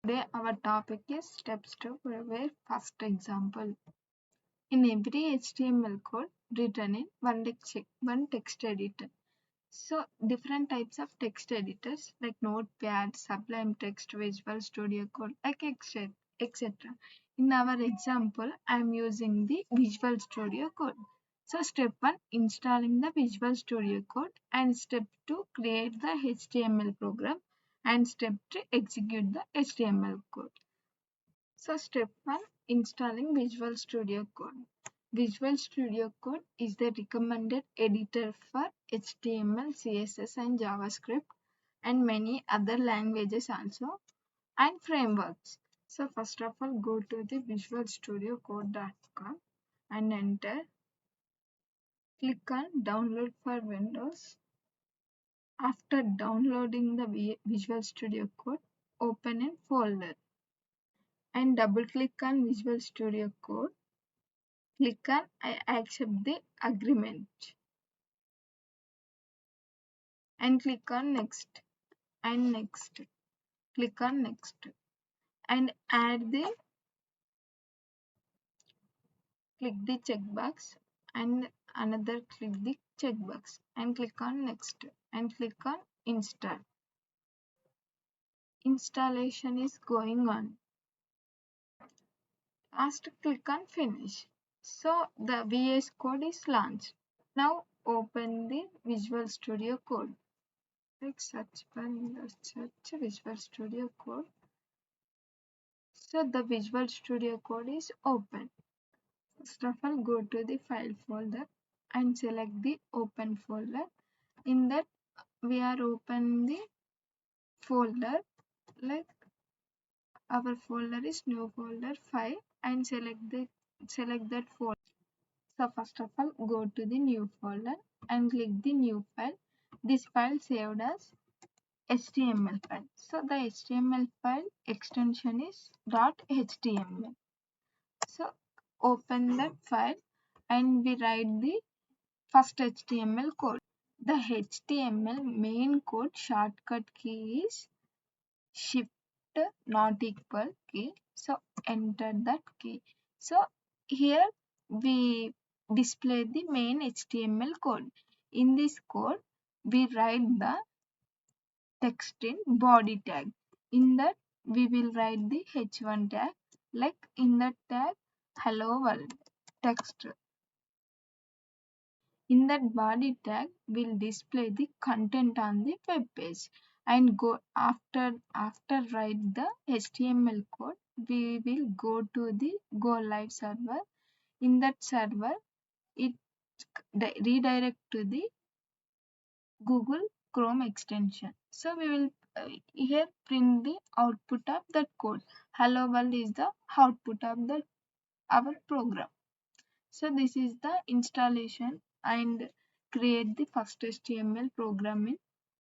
Today our topic is steps to prepare first example. In every HTML code written in one text editor. So different types of text editors like Notepad, Sublime Text, Visual Studio Code, like etc. In our example, I am using the Visual Studio Code. So step 1, installing the Visual Studio Code, and step 2, create the HTML program, and step 3, execute the HTML code. So step 1, installing Visual Studio Code. Visual Studio Code is the recommended editor for HTML, CSS and JavaScript and many other languages also and frameworks. So first of all, go to the visualstudiocode.com and enter. Click on download for Windows. After downloading the Visual Studio Code, open a folder and double click on Visual Studio Code. Click on I accept the agreement and click on next and next. Click on next and click the checkbox and another click the checkbox and click on next and click on install. Installation is going on. Last click on finish. So the VS Code is launched. Now open the Visual Studio Code. Like search bar in the search Visual Studio Code. So the Visual Studio Code is open. First of all, go to the file folder and select the open folder. In that, we are open the folder, like our folder is new folder 5 and select that folder. So first of all, go to the new folder and click the new file. This file saved as HTML file. So the HTML file extension is .html. So open that file and we write the first HTML code. The HTML main code shortcut key is shift not equal key. So enter that key. So here we display the main HTML code. In this code, we write the text in body tag. In that, we will write the h1 tag. Like in that tag, hello world text. In that body tag, we'll display the content on the web page and go after write the HTML code, we will go to the go live server. In that server, it redirect to the Google Chrome extension. So we will here print the output of that code. Hello world is the output of the our program. So this is the installation and create the first HTML program in